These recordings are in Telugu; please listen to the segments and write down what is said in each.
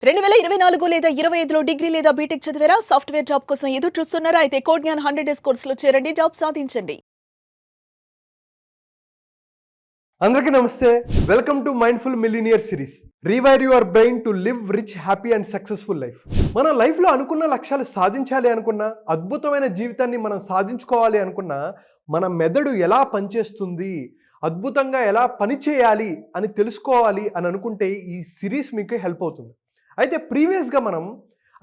2024 లేదా 25లో డిగ్రీ లేదా బీటెక్ చదివారా? సాఫ్ట్‌వేర్ జాబ్ కోసం ఎదురు చూస్తున్నారా? అయితే కోడ్ జ్ఞాన్ 100 డేస్ కోర్సులో చేరండి. జాబ్ సాధించండి. అందరికీ నమస్తే. Welcome to mindful millionaire series. Rewire your brain to live rich, happy and successful life. మన లైఫ్లో అనుకున్న లక్ష్యాలు సాధించాలి అనుకున్నా, అద్భుతమైన జీవితాన్ని మనం సాధించుకోవాలి అనుకున్నా, మన మెదడు ఎలా పనిచేస్తుంది, అద్భుతంగా ఎలా పని చేయాలి అని తెలుసుకోవాలి అని అనుకుంటే ఈ సిరీస్ మీకు హెల్ప్ అవుతుంది. అయితే ప్రీవియస్గా మనం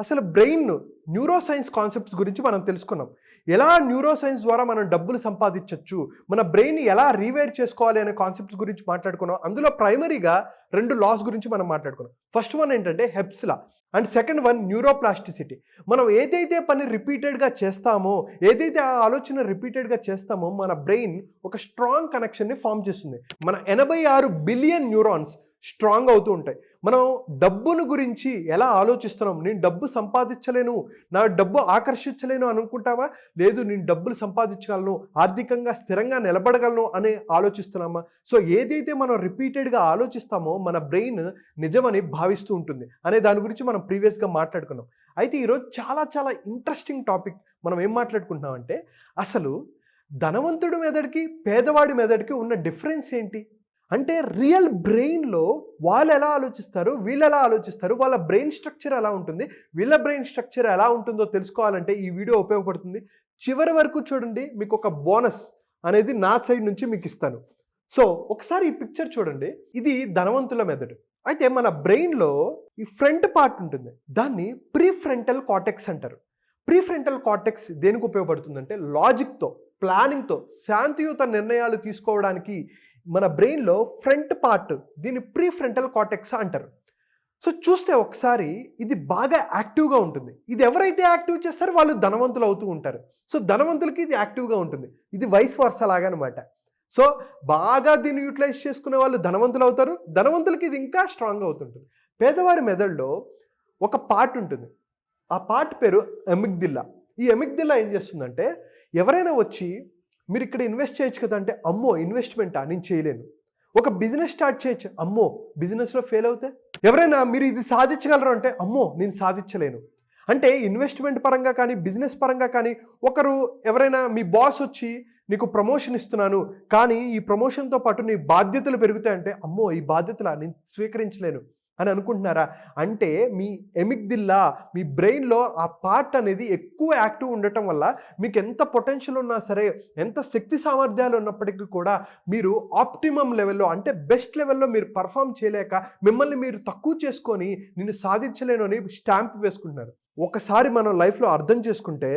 అసలు బ్రెయిన్ న్యూరో సైన్స్ కాన్సెప్ట్స్ గురించి మనం తెలుసుకున్నాం. ఎలా న్యూరో సైన్స్ ద్వారా మనం డబ్బులు సంపాదించవచ్చు, మన బ్రెయిన్ ఎలా రీవైర్ చేసుకోవాలి అనే కాన్సెప్ట్స్ గురించి మాట్లాడుకున్నాం. అందులో ప్రైమరీగా 2 లాస్ గురించి మనం మాట్లాడుకున్నాం. ఫస్ట్ వన్ ఏంటంటే హెబ్స్ law and second one neuroplasticity. మనం ఏదైతే పని రిపీటెడ్గా చేస్తామో, ఏదైతే ఆ ఆలోచన రిపీటెడ్గా చేస్తామో మన బ్రెయిన్ ఒక స్ట్రాంగ్ కనెక్షన్ని ఫామ్ చేస్తుంది. మన 86 బిలియన్ న్యూరాన్స్ స్ట్రాంగ్ అవుతూ ఉంటాయి. మనం డబ్బును గురించి ఎలా ఆలోచిస్తున్నాం? నేను డబ్బు సంపాదించలేను, నా డబ్బు ఆకర్షించలేను అనుకుంటావా? లేదు, నేను డబ్బులు సంపాదించగలను, ఆర్థికంగా స్థిరంగా నిలబడగలను అని ఆలోచిస్తున్నామా? సో ఏదైతే మనం రిపీటెడ్గా ఆలోచిస్తామో మన బ్రెయిన్ నిజమని భావిస్తూ ఉంటుంది అనే దాని గురించి మనం ప్రీవియస్గా మాట్లాడుకున్నాం. అయితే ఈరోజు చాలా చాలా ఇంట్రెస్టింగ్ టాపిక్ మనం ఏం మాట్లాడుకుంటున్నామంటే, అసలు ధనవంతుడి మెదడుకి పేదవాడి మెదడుకి ఉన్న డిఫరెన్స్ ఏంటి? అంటే రియల్ బ్రెయిన్లో వాళ్ళు ఎలా ఆలోచిస్తారు, వీళ్ళు ఎలా ఆలోచిస్తారు, వాళ్ళ బ్రెయిన్ స్ట్రక్చర్ ఎలా ఉంటుంది, వీళ్ళ బ్రెయిన్ స్ట్రక్చర్ ఎలా ఉంటుందో తెలుసుకోవాలంటే ఈ వీడియో ఉపయోగపడుతుంది. చివరి వరకు చూడండి, మీకు ఒక బోనస్ అనేది నా సైడ్ నుంచి మీకు ఇస్తాను. సో ఒకసారి ఈ పిక్చర్ చూడండి. ఇది ధనవంతుల మెదడు. అయితే మన బ్రెయిన్లో ఈ ఫ్రంట్ పార్ట్ ఉంటుంది, దాన్ని ప్రీఫ్రంటల్ కార్టెక్స్ అంటారు. ప్రీఫ్రంటల్ కార్టెక్స్ దేనికి ఉపయోగపడుతుందంటే లాజిక్తో, ప్లానింగ్తో, శాంతియుత నిర్ణయాలు తీసుకోవడానికి మన బ్రెయిన్లో ఫ్రంట్ పార్ట్, దీన్ని ప్రీఫ్రంటల్ కార్టెక్స్ అంటారు. సో చూస్తే ఒకసారి ఇది బాగా యాక్టివ్గా ఉంటుంది. ఇది ఎవరైతే యాక్టివ్ చేస్తారో వాళ్ళు ధనవంతులు అవుతూ ఉంటారు. సో ధనవంతులకి ఇది యాక్టివ్గా ఉంటుంది. ఇది వైస్ వర్సా లాగా అనమాట. సో బాగా దీన్ని యూటిలైజ్ చేసుకునే వాళ్ళు ధనవంతులు అవుతారు, ధనవంతులకి ఇది ఇంకా స్ట్రాంగ్ అవుతుంటుంది. పేదవారి మెదడులో ఒక పార్ట్ ఉంటుంది, ఆ పార్ట్ పేరు ఎమిగ్దిల్లా. ఈ ఎమిగ్దిల్లా ఏం చేస్తుందంటే, ఎవరైనా వచ్చి మీరు ఇక్కడ ఇన్వెస్ట్ చేయొచ్చు కదా అంటే, అమ్మో ఇన్వెస్ట్మెంటా, నేను చేయలేను. ఒక బిజినెస్ స్టార్ట్ చేయొచ్చు, అమ్మో బిజినెస్లో ఫెయిల్ అవుతే. ఎవరైనా మీరు ఇది సాధించగలరు అంటే, అమ్మో నేను సాధించలేను. అంటే ఇన్వెస్ట్మెంట్ పరంగా కానీ బిజినెస్ పరంగా కానీ ఎవరైనా మీ బాస్ వచ్చి నీకు ప్రమోషన్ ఇస్తున్నాను, కానీ ఈ ప్రమోషన్తో పాటు నీ బాధ్యతలు పెరుగుతాయంటే, అమ్మో ఈ బాధ్యతలు నేను స్వీకరించలేను అని అనుకుంటున్నారా? అంటే మీ ఎమిగ్దిల్లా, మీ బ్రెయిన్లో ఆ పార్ట్ అనేది ఎక్కువ యాక్టివ్ ఉండటం వల్ల మీకు ఎంత పొటెన్షియల్ ఉన్నా సరే, ఎంత శక్తి సామర్థ్యాలు ఉన్నప్పటికీ కూడా మీరు ఆప్టిమమ్ లెవెల్లో, అంటే బెస్ట్ లెవెల్లో మీరు పర్ఫామ్ చేయలేక మిమ్మల్ని మీరు తక్కువ చేసుకొని నేను సాధించలేను అని స్టాంప్ వేసుకుంటున్నారు. ఒకసారి మనం లైఫ్లో అర్థం చేసుకుంటే,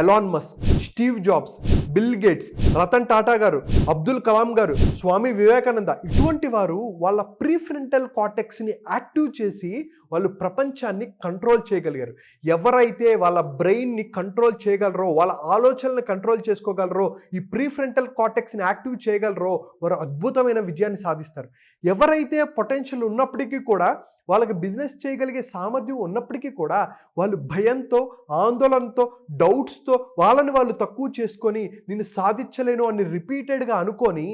Elon Musk, Steve Jobs, Bill Gates, Ratan Tata గారు, అబ్దుల్ కలాం గారు, స్వామి వివేకానంద, ఇటువంటి వారు వాళ్ళ ప్రీఫ్రంటల్ కార్టెక్స్ని యాక్టివ్ చేసి వాళ్ళు ప్రపంచాన్ని కంట్రోల్ చేయగలిగారు. ఎవరైతే వాళ్ళ బ్రెయిన్ని కంట్రోల్ చేయగలరో, వాళ్ళ ఆలోచనలను కంట్రోల్ చేసుకోగలరో, ఈ ప్రీఫ్రంటల్ కార్టెక్స్ని యాక్టివ్ చేయగలరో వారు అద్భుతమైన విజయాన్ని సాధిస్తారు. ఎవరైతే పొటెన్షియల్ ఉన్నప్పటికీ కూడా, వాళ్ళకి బిజినెస్ చేయగలిగే సామర్థ్యం ఉన్నప్పటికీ కూడా వాళ్ళు భయంతో, ఆందోళనతో, డౌట్స్తో వాళ్ళని వాళ్ళు తక్కువ చేసుకొని నేను సాధించలేను అని రిపీటెడ్గా అనుకొని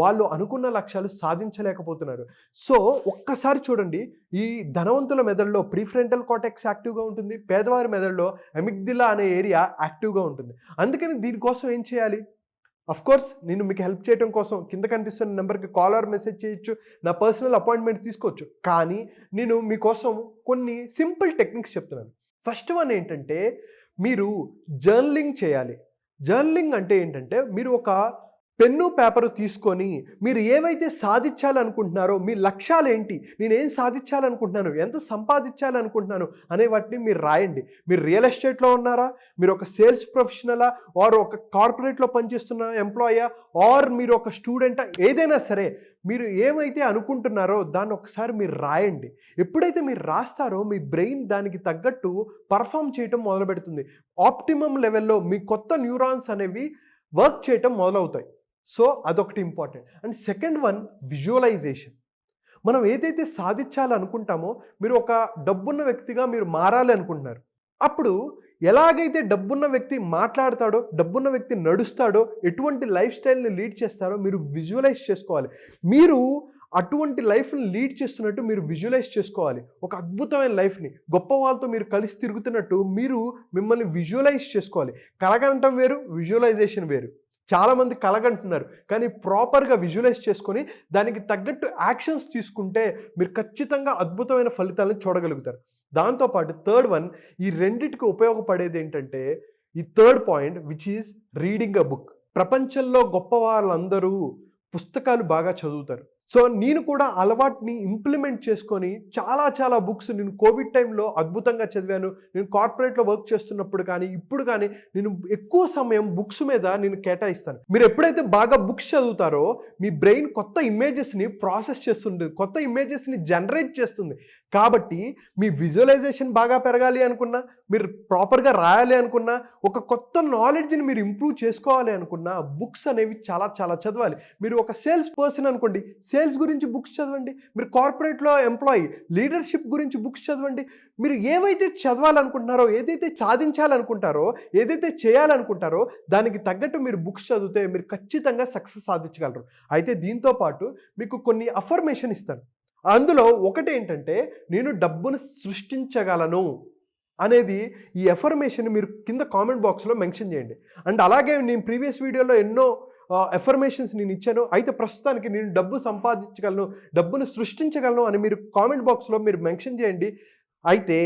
వాళ్ళు అనుకున్న లక్ష్యాలు సాధించలేకపోతున్నారు. సో ఒక్కసారి చూడండి, ఈ ధనవంతుల మెదడులో ప్రీఫ్రంటల్ కార్టెక్స్ యాక్టివ్గా ఉంటుంది, పేదవారి మెదడులో ఎమిగ్దిల్లా అనే ఏరియా యాక్టివ్గా ఉంటుంది. అందుకని దీనికోసం ఏం చేయాలి? అఫ్ కోర్స్ నేను మీకు హెల్ప్ చేయడం కోసం కింద కనిపిస్తున్న నెంబర్కి కాల్ ఆర్ మెసేజ్ చేయొచ్చు, నా పర్సనల్ అపాయింట్మెంట్ తీసుకోవచ్చు. కానీ నేను మీకోసం కొన్ని సింపుల్ టెక్నిక్స్ చెప్తున్నాను. ఫస్ట్ వన్ ఏంటంటే, మీరు జర్నలింగ్ చేయాలి. జర్నలింగ్ అంటే ఏంటంటే, మీరు ఒక పెన్ను పేపరు తీసుకొని మీరు ఏవైతే సాధించాలనుకుంటున్నారో, మీ లక్ష్యాలు ఏంటి, నేనేం సాధించాలనుకుంటున్నాను, ఎంత సంపాదించాలనుకుంటున్నాను అనే వాటిని మీరు రాయండి. మీరు రియల్ ఎస్టేట్లో ఉన్నారా, మీరు ఒక సేల్స్ ప్రొఫెషనలా, ఆర్ ఒక కార్పొరేట్లో పనిచేస్తున్న ఎంప్లాయా, ఆర్ మీరు ఒక స్టూడెంటా, ఏదైనా సరే మీరు ఏమైతే అనుకుంటున్నారో దాన్ని ఒకసారి మీరు రాయండి. ఎప్పుడైతే మీరు రాస్తారో మీ బ్రెయిన్ దానికి తగ్గట్టు పర్ఫామ్ చేయటం మొదలు పెడుతుంది. ఆప్టిమమ్ లెవెల్లో మీ కొత్త న్యూరాన్స్ అనేవి వర్క్ చేయటం మొదలవుతాయి. సో అదొకటి important. And second one, visualization. మనం ఏదైతే సాధించాలనుకుంటామో, మీరు ఒక డబ్బున్న వ్యక్తిగా మీరు మారాలి అనుకుంటున్నారు. అప్పుడు ఎలాగైతే డబ్బున్న వ్యక్తి మాట్లాడతాడో, డబ్బున్న వ్యక్తి నడుస్తాడో, ఎటువంటి లైఫ్ స్టైల్ని లీడ్ చేస్తారో మీరు విజువలైజ్ చేసుకోవాలి. మీరు అటువంటి లైఫ్ని లీడ్ చేస్తున్నట్టు మీరు విజువలైజ్ చేసుకోవాలి. ఒక అద్భుతమైన లైఫ్ని గొప్ప వాళ్ళతో మీరు కలిసి తిరుగుతున్నట్టు మీరు మిమ్మల్ని విజువలైజ్ చేసుకోవాలి. కలగంటం వేరు, విజువలైజేషన్ వేరు. చాలామంది కలగంటున్నారు, కానీ ప్రాపర్గా విజువలైజ్ చేసుకొని దానికి తగ్గట్టు యాక్షన్స్ తీసుకుంటే మీరు ఖచ్చితంగా అద్భుతమైన ఫలితాలను చూడగలుగుతారు. దాంతోపాటు థర్డ్ వన్, ఈ రెండిటికి ఉపయోగపడేది ఏంటంటే ఈ third point which is reading a book. ప్రపంచంలో గొప్ప వాళ్ళందరూ పుస్తకాలు బాగా చదువుతారు. సో నేను కూడా అలవాటుని ఇంప్లిమెంట్ చేసుకొని చాలా బుక్స్ నేను కోవిడ్ టైంలో అద్భుతంగా చదివాను. నేను కార్పొరేట్లో వర్క్ చేస్తున్నప్పుడు కానీ ఇప్పుడు కానీ నేను ఎక్కువ సమయం బుక్స్ మీద నేను కేటాయిస్తాను. మీరు ఎప్పుడైతే బాగా బుక్స్ చదువుతారో మీ బ్రెయిన్ కొత్త ఇమేజెస్ని ప్రాసెస్ చేస్తుంది, కొత్త ఇమేజెస్ని జనరేట్ చేస్తుంది. కాబట్టి మీ విజువలైజేషన్ బాగా పెరగాలి అనుకున్నా, మీరు ప్రాపర్గా రాయాలి అనుకున్నా, ఒక కొత్త నాలెడ్జ్ని మీరు ఇంప్రూవ్ చేసుకోవాలి అనుకున్నా బుక్స్ అనేవి చాలా చదవాలి. మీరు ఒక సేల్స్ పర్సన్ అనుకోండి, సేల్స్ గురించి బుక్స్ చదవండి. మీరు కార్పొరేట్లో ఎంప్లాయీ, లీడర్షిప్ గురించి బుక్స్ చదవండి. మీరు ఏవైతే చదవాలనుకుంటున్నారో, ఏదైతే సాధించాలనుకుంటారో, ఏదైతే చేయాలనుకుంటారో దానికి తగ్గట్టు మీరు బుక్స్ చదివితే మీరు ఖచ్చితంగా సక్సెస్ సాధించగలరు. అయితే దీంతో పాటు మీకు కొన్ని అఫర్మేషన్ ఇస్తాను. అందులో ఒకటి ఏంటంటే నేను డబ్బును సృష్టించగలను అనేది. ఈ ఎఫర్మేషన్ మీరు కింద కామెంట్ బాక్స్లో మెన్షన్ చేయండి. అండ్ అలాగే నేను ప్రీవియస్ వీడియోలో ఎన్నో ఎఫర్మేషన్స్ నేను ఇచ్చాను. అయితే ప్రస్తుతానికి నేను డబ్బు సంపాదించగలను, డబ్బును సృష్టించగలను అని మీరు కామెంట్ బాక్స్లో మీరు మెన్షన్ చేయండి. అయితే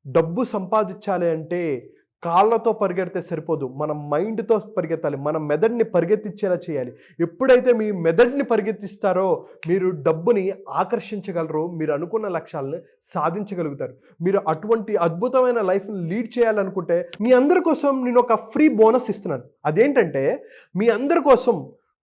డబ్బు సంపాదించాలి అంటే కాళ్ళతో పరిగెడితే సరిపోదు, మన మైండ్తో పరిగెత్తాలి, మన మెదడుని పరిగెత్తించేలా చేయాలి. ఎప్పుడైతే మీ మెదడుని పరిగెత్తిస్తారో మీరు డబ్బుని ఆకర్షించగలరు, మీరు అనుకున్న లక్ష్యాలను సాధించగలుగుతారు. మీరు అటువంటి అద్భుతమైన లైఫ్ని లీడ్ చేయాలనుకుంటే మీ అందరి కోసం నేను ఒక ఫ్రీ బోనస్ ఇస్తున్నాను. అదేంటంటే మీ అందరి కోసం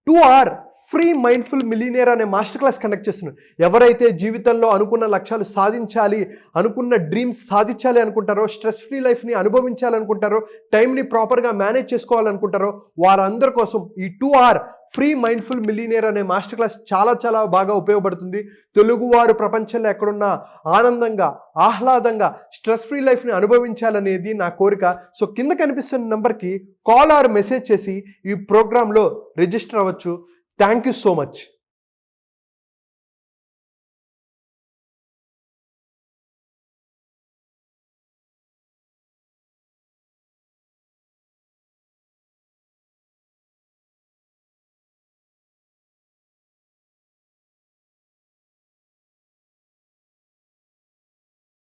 2 hour ఫ్రీ మైండ్ఫుల్ మిలియనియర్ అనే మాస్టర్ క్లాస్ కండక్ట్ చేస్తున్నాను. ఎవరైతే జీవితంలో అనుకున్న లక్ష్యాలు సాధించాలి, అనుకున్న డ్రీమ్స్ సాధించాలి అనుకుంటారో, స్ట్రెస్ ఫ్రీ లైఫ్ని అనుభవించాలనుకుంటారో, టైంని ప్రాపర్గా మేనేజ్ చేసుకోవాలనుకుంటారో వారందరి కోసం ఈ 2 hour ఫ్రీ మైండ్ఫుల్ మిలియనియర్ అనే మాస్టర్ క్లాస్ చాలా బాగా ఉపయోగపడుతుంది. తెలుగువారు ప్రపంచంలో ఎక్కడున్నా ఆనందంగా, ఆహ్లాదంగా స్ట్రెస్ ఫ్రీ లైఫ్ని అనుభవించాలనేది నా కోరిక. సో కింద కనిపిస్తున్న నెంబర్కి కాల్ ఆర్ మెసేజ్ చేసి ఈ ప్రోగ్రాంలో రిజిస్టర్ అవ్వచ్చు. Thank you so much.